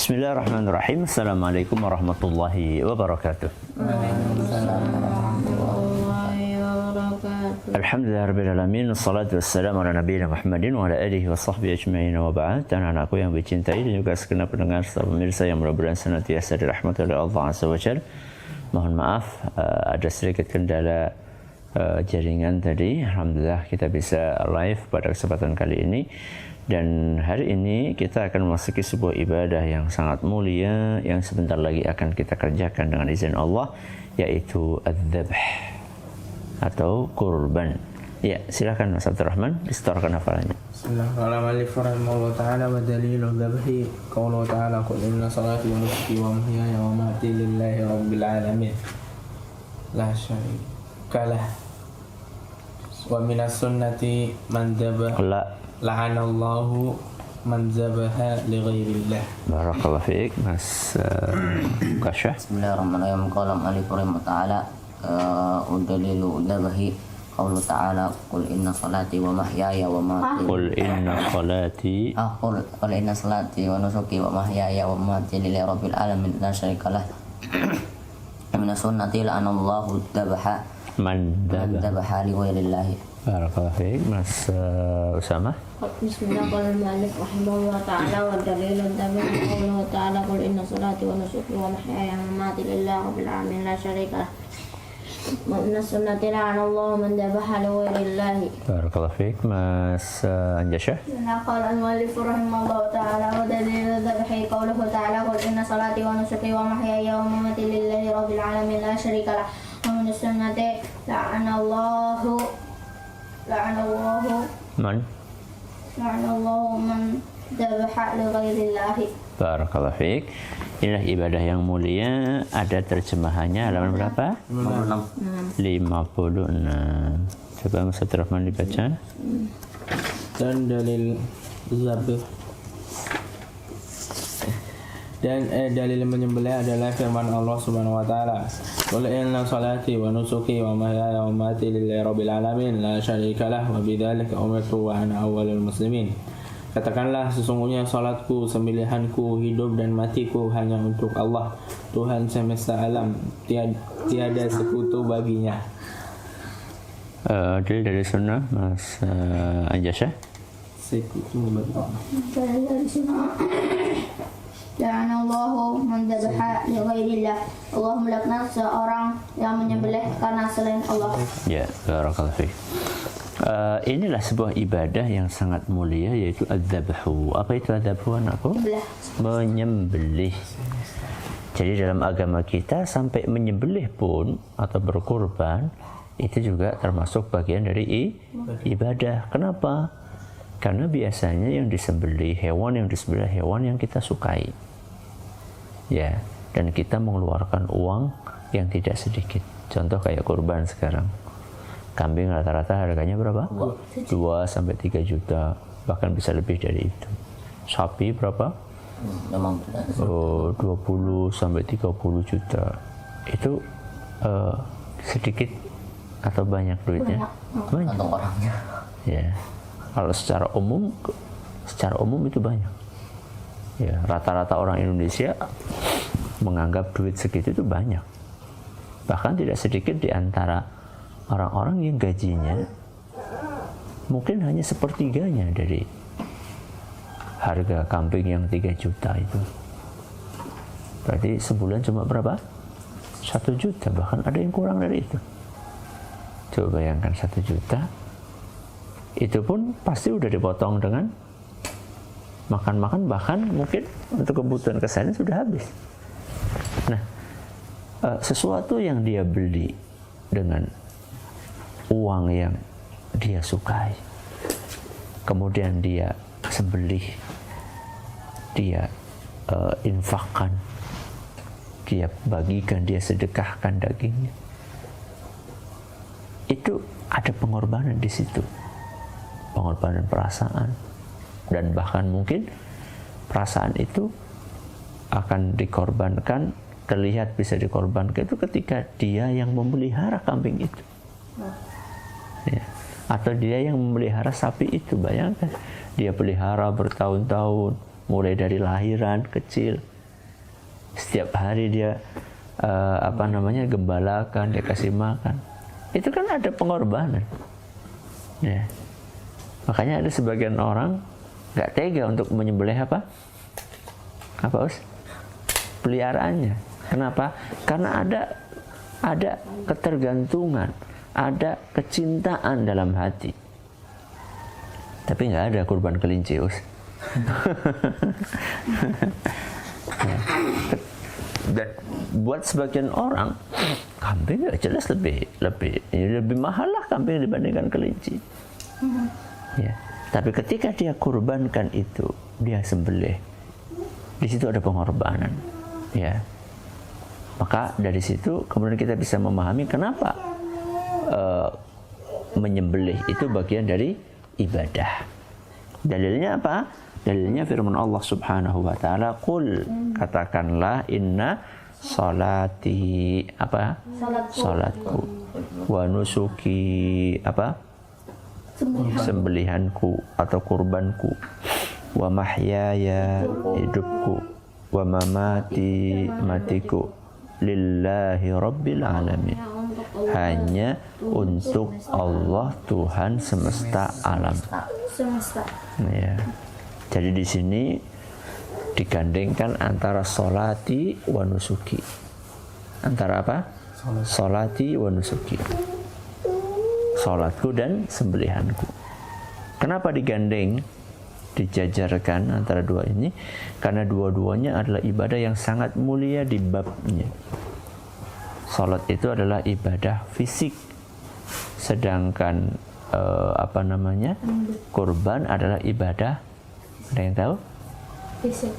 Bismillahirrahmanirrahim. Assalamualaikum warahmatullahi wabarakatuh. Alhamdulillahirrahmanirrahim. Assalatu wassalamu ala nabiyina Muhammadin wa ala alihi wa sahbihi ajma'in wa ba'd. Dan anakku yang dicintai dan juga segenap pendengar serta pemirsa yang mudah-mudahan senantiasa dirahmati oleh Allah Azza wa Jalla. Mohon maaf ada sedikit kendala jaringan tadi. Alhamdulillah kita bisa live pada kesempatan kali ini. Dan hari ini kita akan memasuki sebuah ibadah yang sangat mulia yang sebentar lagi akan kita kerjakan dengan izin Allah, yaitu adzabh atau kurban. Ya, silakan Mas Abdul Rahman, distorkan hafalannya. Bismillahirrahmanirrahim. Ta'ala wa dalilul dzabhi qauluhu ta'ala qul inna salati wa nusuki wa mahyaya wa mamati lillahi rabbil alamin la syarika lah wa minas sunnati man dzabha la'anallahu man zabaha li ghairillah. Barakallahu fiik Mas Kasya. Bismillahirrahmanirrahim. Qala al-alif ta'ala udalilu dzabhi qaulu ta'ala qul inna salati wa mahyaya wa mamati Qul inna salati wa nusuki wa mahyaya wa mamati lillahi rabbil alamin la syarikalah min sunnati la'anallahu dzabha man dzabaha li ghairillah. Barakallahu fiik Mas Usama. Bismillahirrahmanirrahim. Rahimahullah ta'ala wa dalilun dzabhi qauluhu ta'ala qul inna salati wa nusuki wa mahyaya wa mamati lillahi rabbil alamin la syarika lah wa inna sunnati la'anallahu man dzabaha li ghairillah. Barakallahu fiik Mas Anjasya. Qala al-muallif rahimahullah ta'ala wa dalilun dzabhi qauluhu ta'ala qul inna salati wa nusuki wa mahyaya wa mamati lillahi rabbil alamin la syarika lah wa inna sunnati la'anallahu man dzabaha li ghairillah. Barakallahu fiik. Inilah ibadah yang mulia. Ada terjemahannya halaman berapa? 56. Coba Mas Abdul Rahman dibaca. Dan dalil zabih dalil menyembelih adalah firman Allah Subhanahu wa taala. Qul inna salati wa nusuki wa mahyaya wa mamati lillahi rabbil alamin la syarika lah wa bidzalika umirtu wa ana awwalul muslimin. Katakanlah, sesungguhnya salatku, sembelihanku, hidup dan matiku hanya untuk Allah, Tuhan semesta alam, tiada sekutu baginya. Dalil dari sunnah Mas Anjasya. Sekutu Dari sunnah la'anallahu man dzabaha li ghairillah. Allah melaknat seorang yang menyembelih karena selain Allah. Ya, barakallahu fiik. Inilah sebuah ibadah yang sangat mulia, yaitu adzabhu. Apa itu adzabhu, anakku? Menyembelih. Jadi dalam agama kita sampai menyembelih pun atau berkurban itu juga termasuk bagian dari ibadah. Kenapa? Karena biasanya yang disembelih hewan yang kita sukai. Ya, dan kita mengeluarkan uang yang tidak sedikit. Contoh kayak kurban sekarang. Kambing rata-rata harganya berapa? 2 sampai 3 juta, bahkan bisa lebih dari itu. Sapi berapa? 20 sampai 30 juta. Itu sedikit atau banyak duitnya? Banyak. Untuk orangnya. Ya. Kalau secara umum itu banyak. Ya, rata-rata orang Indonesia menganggap duit segitu itu banyak. Bahkan tidak sedikit di antara orang-orang yang gajinya mungkin hanya sepertiganya dari harga kambing yang 3 juta itu. Berarti sebulan cuma berapa? 1 juta, bahkan ada yang kurang dari itu. Coba bayangkan 1 juta. Itu pun pasti udah dipotong dengan makan-makan, bahkan mungkin untuk kebutuhan keseharian sudah habis. Nah, sesuatu yang dia beli dengan uang yang dia sukai, kemudian dia sembelih, dia infakkan, dia bagikan, dia sedekahkan dagingnya, itu ada pengorbanan di situ. Pengorbanan perasaan, dan bahkan mungkin perasaan itu akan dikorbankan, terlihat bisa dikorbankan itu ketika dia yang memelihara kambing itu. Ya. Atau dia yang memelihara sapi itu. Bayangkan, dia pelihara bertahun-tahun, mulai dari lahiran kecil setiap hari dia gembalakan, dia kasih makan. Itu kan ada pengorbanan. Ya. Makanya ada sebagian orang nggak tega untuk menyembelih apa Us? Peliharaannya. Kenapa? Karena ada ketergantungan, ada kecintaan dalam hati. Tapi nggak ada kurban kelinci, Us. Ya. Dan buat sebagian orang kambing ya jelas lebih mahal lah kambing dibandingkan kelinci. Ya. Tapi ketika dia kurbankan itu, dia sembelih, di situ ada pengorbanan. Ya. Maka dari situ kemudian kita bisa memahami kenapa menyembelih itu bagian dari ibadah. Dalilnya apa? Dalilnya firman Allah Subhanahu wa taala, "Qul," katakanlah, "inna salati," apa? Salatku. "Wa nusuki," apa? Sembelihanku atau kurbanku. "Wa mahyaya," hidupku. "Wa mamati," matiku. "Lillahi rabbil alamin." Hanya untuk Allah, Tuhan semesta alam. Ya. Jadi di sini digandengkan antara solati wa nusuki. Antara apa? Solati wa nusuki. Solatku dan sembelihanku. Kenapa digandeng? Dijajarkan antara dua ini? Karena dua-duanya adalah ibadah yang sangat mulia di babnya. Salat itu adalah ibadah fisik, sedangkan kurban adalah ibadah, ada yang tahu? Fisik.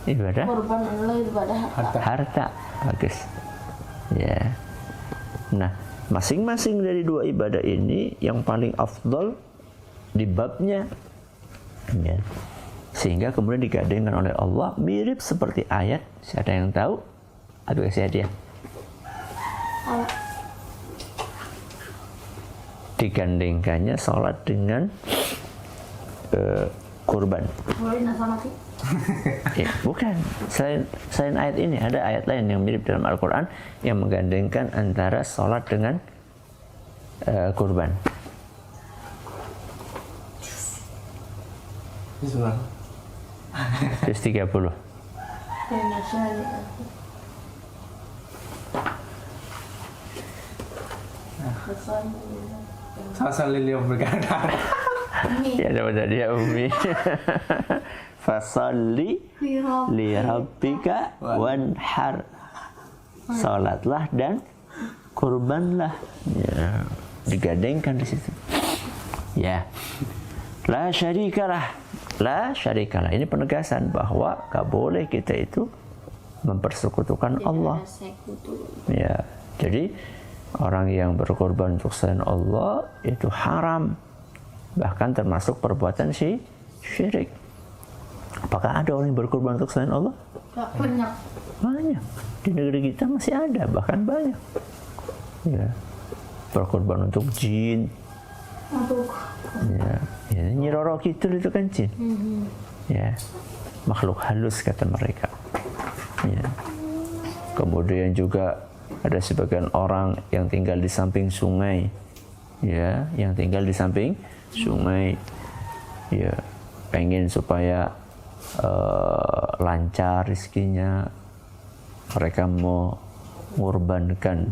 Ibadah? Kurban adalah ibadah Harta. Bagus. Ya. Nah, masing-masing dari dua ibadah ini yang paling afdal di babnya. Ya. Sehingga kemudian digandengkan oleh Allah mirip seperti ayat. Siapa yang tahu? Aduh, kasih hadiah. Digandengkannya sholat dengan kurban. Ya, bukan. Selain ayat ini ada ayat lain yang mirip dalam Al-Quran yang menggandengkan antara sholat dengan kurban. Juz 30. Fasalli li rabbika. Ya dapat hadiah Umi. Fasalli li rabbika wanhar. Salatlah dan kurbanlah. Ya, digandengkan di situ. Ya. La syarikalah. La syarikalah. Ini penegasan bahwa gak boleh kita itu mempersekutukan Allah. Ya. Jadi orang yang berkorban untuk selain Allah itu haram, bahkan termasuk perbuatan syirik. Apakah ada orang yang berkorban untuk selain Allah? Banyak. Banyak. Di negeri kita masih ada, bahkan banyak. Ya. Berkorban untuk jin. Ya. Nyi Roro Kidul itu kan jin. Ya. Makhluk halus kata mereka. Ya. Kemudian juga ada sebagian orang yang tinggal di samping sungai, ya, yang tinggal di samping sungai, ya, pengen supaya lancar rezekinya, mereka mau mengorbankan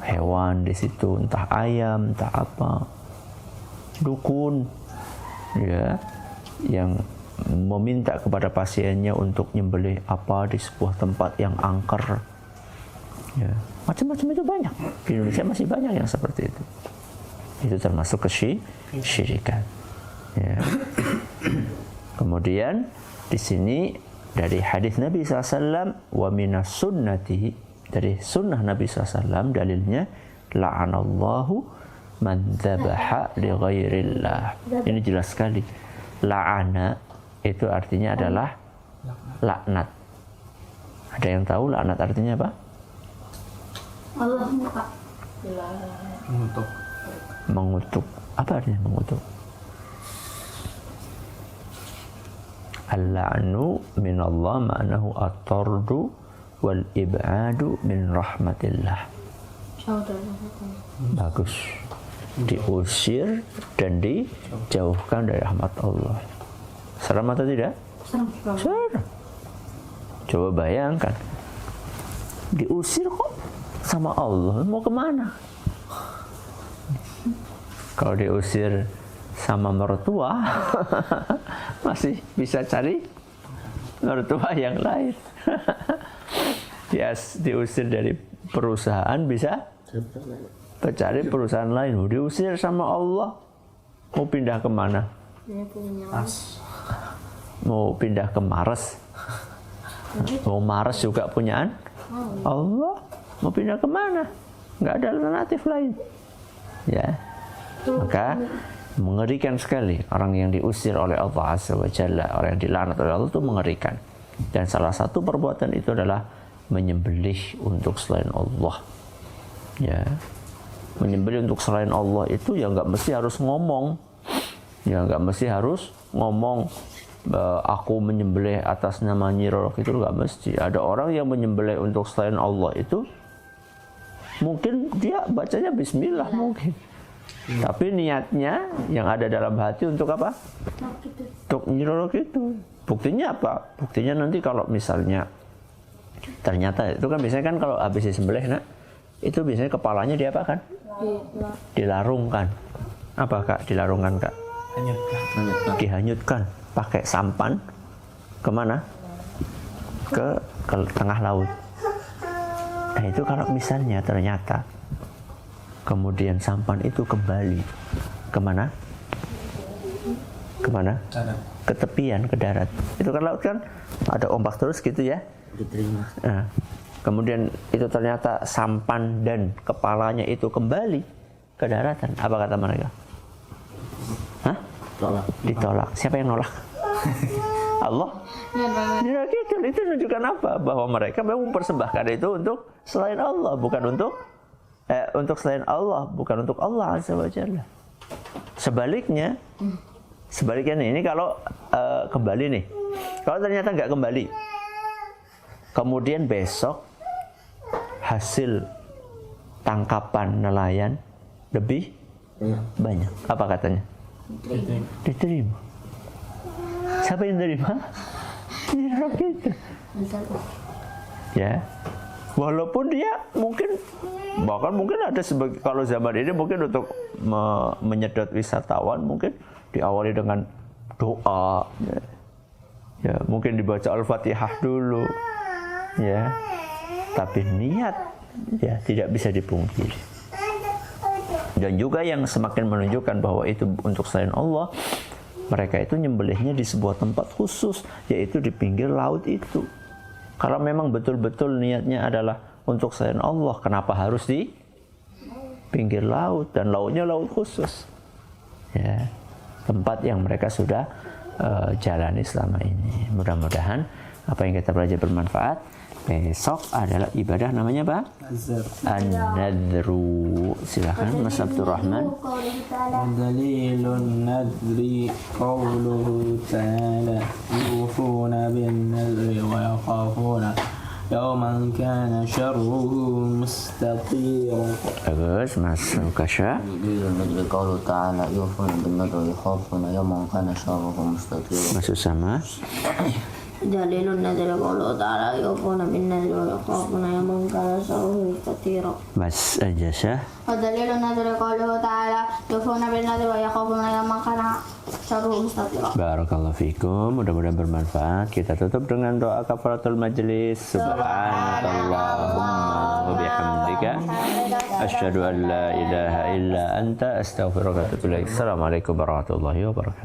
hewan di situ, entah ayam, entah apa, dukun, ya, yang meminta kepada pasiennya untuk nyembelih apa di sebuah tempat yang angker. Ya, macam-macam itu banyak. Di Indonesia masih banyak yang seperti itu. Itu termasuk kesyirikan. Ya. Kemudian di sini dari hadis Nabi SAW, wa minas sunnati, dari sunnah Nabi SAW dalilnya, la'anallahu man dzabaha li ghairillah. Ini jelas sekali. La'ana itu artinya adalah laknat. Ada yang tahu laknat artinya apa? Allah muka. Mengutuk. Apa artinya mengutuk? Al-la'nu minallah ma'nahu at-tardu wal ib'adu min rahmatillah. Bagus. Diusir dan dijauhkan dari rahmat Allah. Seram atau tidak? Seram. Coba bayangkan. Diusir kok sama Allah, mau kemana? Kalau diusir sama mertua, masih bisa cari mertua yang lain. Diusir dari perusahaan bisa cari perusahaan lain. Diusir sama Allah, mau pindah kemana? Mau pindah ke Mars. Mau Mars juga punyaan Allah. Mau pindah kemana? Nggak ada alternatif lain. Ya, maka mengerikan sekali orang yang diusir oleh Allah Azza wa Jalla, orang yang dilaknat oleh Allah itu mengerikan. Dan salah satu perbuatan itu adalah menyembelih untuk selain Allah. Ya, menyembelih untuk selain Allah itu ya nggak mesti harus ngomong, ya nggak mesti harus ngomong aku menyembelih atas nama Nyi Roro itu nggak mesti. Ada orang yang menyembelih untuk selain Allah itu mungkin dia bacanya Bismillah mungkin, tapi niatnya yang ada dalam hati untuk apa? Untuk Nyi Roro itu. Buktinya apa? Buktinya nanti kalau misalnya ternyata itu kan biasanya kan kalau habis disembelih nak, itu biasanya kepalanya diapakan? Dilarungkan. Apa kak? Dilarungkan kak? Dihanyutkan pakai sampan. Kemana? Ke tengah laut. Nah itu kalau misalnya ternyata kemudian sampan itu kembali kemana? Kemana? Ke tepian, ke darat. Itu kan laut kan ada ombak terus gitu ya. Nah, kemudian itu ternyata sampan dan kepalanya itu kembali ke daratan. Apa kata mereka? Hah? Ditolak. Siapa yang nolak? Allah. Ya gitu. Itu menunjukkan apa? Bahwa mereka memang mempersembahkan itu untuk selain Allah, bukan untuk selain Allah, bukan untuk Allah Azza wa Jalla. Sebaliknya nih, ini kalau kembali nih, kalau ternyata nggak kembali, kemudian besok hasil tangkapan nelayan lebih banyak, apa katanya? Diterima. Siapa yang terima? Nyirak gitu. Ya, walaupun dia mungkin bahkan mungkin ada sebagai, kalau zaman ini mungkin untuk menyedot wisatawan mungkin diawali dengan doa, ya mungkin dibaca Al-Fatihah dulu, ya. Tapi niat ya tidak bisa dipungkiri. Dan juga yang semakin menunjukkan bahwa itu untuk selain Allah, mereka itu nyembelihnya di sebuah tempat khusus, yaitu di pinggir laut itu. Kalau memang betul-betul niatnya adalah untuk selain Allah, kenapa harus di pinggir laut dan lautnya laut khusus? Ya, tempat yang mereka sudah jalani selama ini. Mudah-mudahan apa yang kita belajar bermanfaat. Besok adalah ibadah namanya apa? An-nadru. Silakan Mas Abdul Rahman. Dalilun nadri qawluhu ta'ala yufuna bin nadri wa yakhafuna yawman kana syarruhu mustatira. Bagus Mas Ukasha. Dalilun nadri qawluhu ta'ala yufuna bin nadri wa yakhafuna yawman kana syarruhu mustatira. Mas Usama. Dalilun nadri qawluhu ta'ala yufuna bin nadri wa yakhafuna yawman kana syarruhu mustatira. Mas Ajasah. Dalilun nadri qawluhu ta'ala yufuna bin nadri wa yakhafuna yawman kana syarruhu mustatira. Barakallahu fikum, mudah-mudahan bermanfaat. Kita tutup dengan doa kafaratul majlis. Subhanakallahumma wa bihamdika asyhadu an la ilaha illa anta astaghfiruka wa atubu ilaik. Assalamualaikum warahmatullahi wabarakatuh.